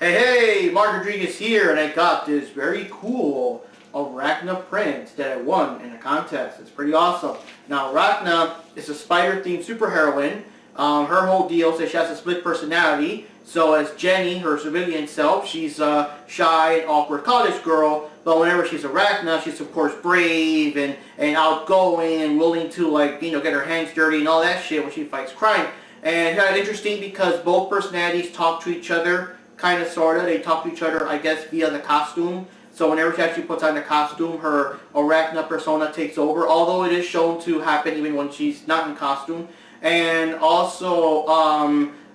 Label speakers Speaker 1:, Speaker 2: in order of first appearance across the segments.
Speaker 1: Hey, Mark Rodriguez here, and I got this very cool Arachna print that I won in a contest. It's pretty awesome. Now, Arachna is a spider-themed superheroine. Her whole deal is that she has a split personality. So as Jenny, her civilian self, she's a shy and awkward college girl, but whenever she's Arachna, she's of course brave and outgoing and willing to, like, get her hands dirty and all that shit when she fights crime. And kind of interesting because both personalities talk to each other. Kind of, sort of. They talk to each other, I guess, via the costume. So whenever she actually puts on the costume, her Arachna persona takes over, although it is shown to happen even when she's not in costume. And also,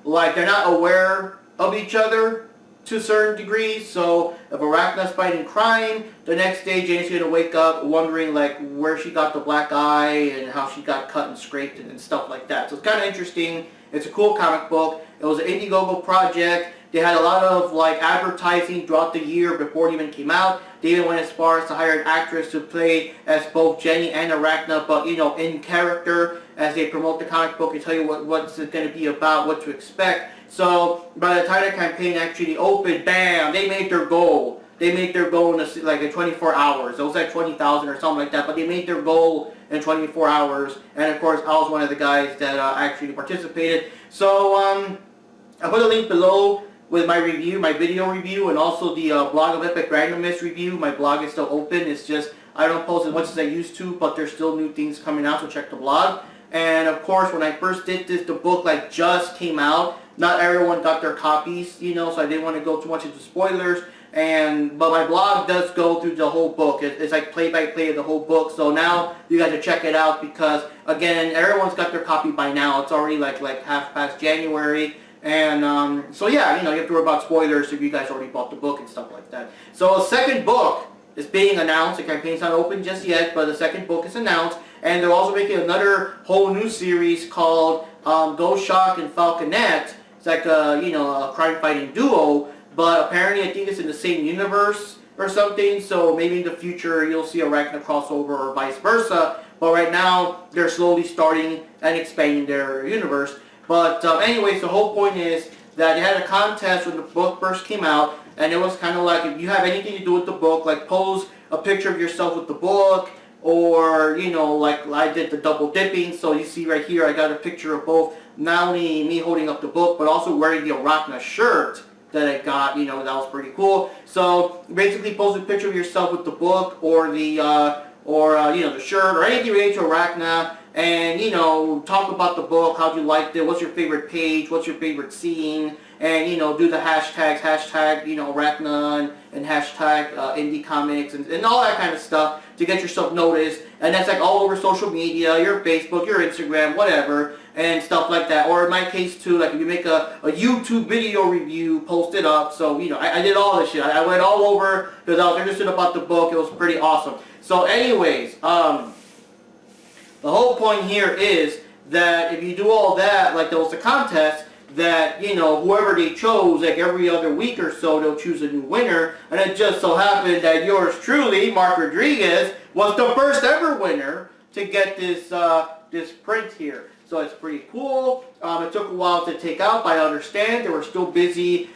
Speaker 1: like, they're not aware of each other to a certain degree. So if Arachna's fighting crime, the next day Jane's going to wake up wondering, like, where she got the black eye and how she got cut and scraped and stuff like that. So it's kind of interesting. It's a cool comic book. It was an Indiegogo project. They had a lot of, like, advertising throughout the year before it even came out. They even went as far as to hire an actress to play as both Jenny and Arachna, but, in character, as they promote the comic book and tell you what's it going to be about, what to expect. So by the time the campaign actually opened, bam, they made their goal. They made their goal in in 24 hours. It was like 20,000 or something like that, but they made their goal in 24 hours. And of course, I was one of the guys that actually participated. So I put a link below with my review, my video review, and also the blog of Epic Randomness review. My blog is still open. It's just I don't post as much as I used to, but there's still new things coming out, so check the blog. And of course, when I first did this, the book just came out. Not everyone got their copies, so I didn't want to go too much into spoilers. But my blog does go through the whole book. It's like play-by-play of the whole book. So now you got to check it out because, again, everyone's got their copy by now. It's already like half past January. And so yeah, you have to worry about spoilers if you guys already bought the book and stuff like that. So a second book is being announced. The campaign's not open just yet, but the second book is announced. And they're also making another whole new series called Ghost Shock and Falconette. It's like a crime-fighting duo. But apparently I think it's in the same universe or something. So maybe in the future you'll see Arachna crossover or vice versa. But right now they're slowly starting and expanding their universe. But anyways, the whole point is that they had a contest when the book first came out, and it was kind of like, if you have anything to do with the book, like pose a picture of yourself with the book, or, like I did the double dipping. So you see right here, I got a picture of both, not only me holding up the book, but also wearing the Arachna shirt that I got, that was pretty cool. So basically pose a picture of yourself with the book, or the, the shirt, or anything related to Arachna, and, talk about the book, how you liked it, what's your favorite page, what's your favorite scene, and, do the hashtags, Arachna, and hashtag indie comics, and all that kind of stuff to get yourself noticed. And that's like all over social media, your Facebook, your Instagram, whatever, and stuff like that. Or in my case too, like if you make a YouTube video review, post it up. So, I did all this shit. I went all over because I was interested about the book. It was pretty awesome. So anyways, the whole point here is that if you do all that, like there was a contest, that, whoever they chose, like every other week or so, they'll choose a new winner. And it just so happened that yours truly, Mark Rodriguez, was the first ever winner to get this this print here. So it's pretty cool. It took a while to take out, but I understand. They were still busy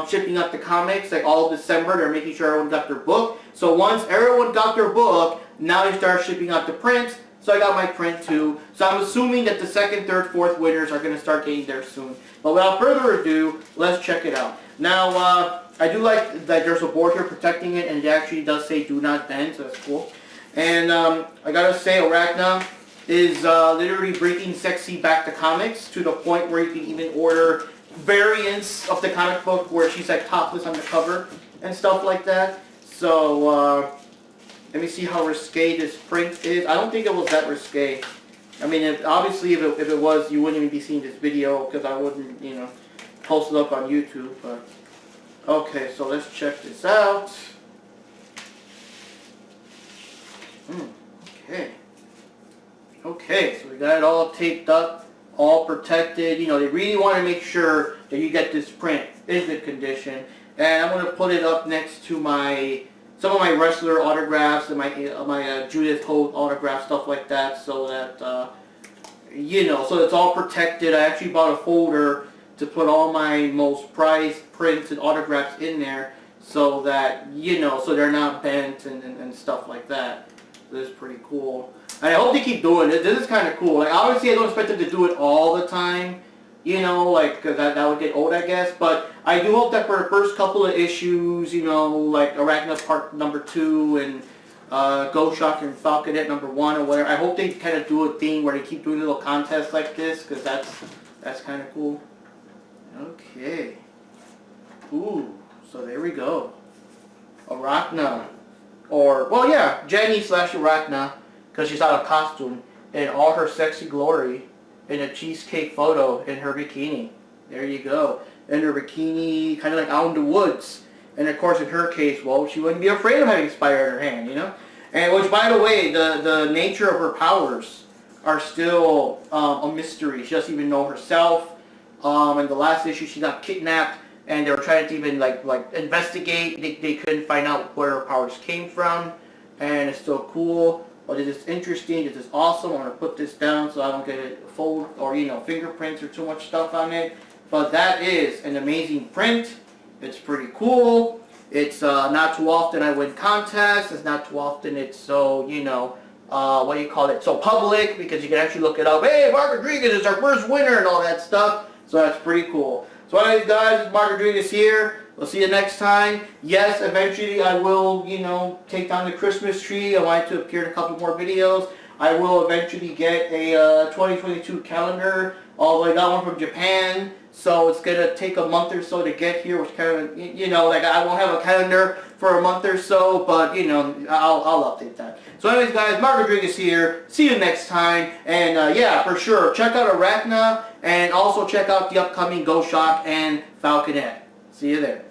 Speaker 1: shipping out the comics, like all of December. They're making sure everyone got their book. So once everyone got their book, now they start shipping out the prints. So I got my print too. So I'm assuming that the second, third, fourth winners are going to start getting there soon. But without further ado, let's check it out. Now, I do like that there's a board here protecting it, and it actually does say do not bend, so that's cool. And I gotta say, Arachna is literally bringing sexy back to comics to the point where you can even order variants of the comic book where she's like topless on the cover and stuff like that. So, let me see how risque this print is. I don't think it was that risque. I mean, obviously, if it was, you wouldn't even be seeing this video because I wouldn't, post it up on YouTube. But okay, so let's check this out. Okay, so we got it all taped up, all protected. They really want to make sure that you get this print in good condition. And I'm going to put it up next to some of my wrestler autographs and my Judith Holt autograph, stuff like that, so that, so it's all protected. I actually bought a folder to put all my most prized prints and autographs in there so that, you know, so they're not bent and stuff like that. This is pretty cool. And I hope they keep doing it. This is kind of cool. Like, obviously, I don't expect them to do it all the time, you know, like, because that would get old, I guess. But I do hope that for the first couple of issues, you know, like Arachna Part number 2 and Ghost Shock and Falconet number 1 or whatever, I hope they kind of do a thing where they keep doing little contests like this, because that's kind of cool. Okay. Ooh, so there we go. Arachna. Or, well, yeah, Jenny / Arachna, because she's out of costume in all her sexy glory in a cheesecake photo in her bikini. There you go. In her bikini, kind of like out in the woods. And of course, in her case, well, she wouldn't be afraid of having Spider in her hand, you know? And which, by the way, the nature of her powers are still a mystery. She doesn't even know herself. In the last issue, she got kidnapped, and they were trying to even like investigate. They couldn't find out where her powers came from, and it's still cool. But it is interesting. It is awesome. I'm gonna put this down so I don't get it fold or, you know, fingerprints or too much stuff on it. But that is an amazing print. It's pretty cool. It's not too often I win contests. It's not too often it's so, you know, what do you call it, so public, because you can actually look it up. Hey, Mark Rodriguez is our first winner and all that stuff. So that's pretty cool. So anyways, guys, it's Mark Rodriguez here. We'll see you next time. Yes, eventually I will, you know, take down the Christmas tree. I want it to appear in a couple more videos. I will eventually get a 2022 calendar. Although I got one from Japan, so it's going to take a month or so to get here, which kind of, you know, like I won't have a calendar for a month or so, but, you know, I'll update that. So anyways, guys, Mark Rodriguez here. See you next time. And, yeah, for sure, check out Arachna, and also check out the upcoming Ghost Shock and Falconet. See you there.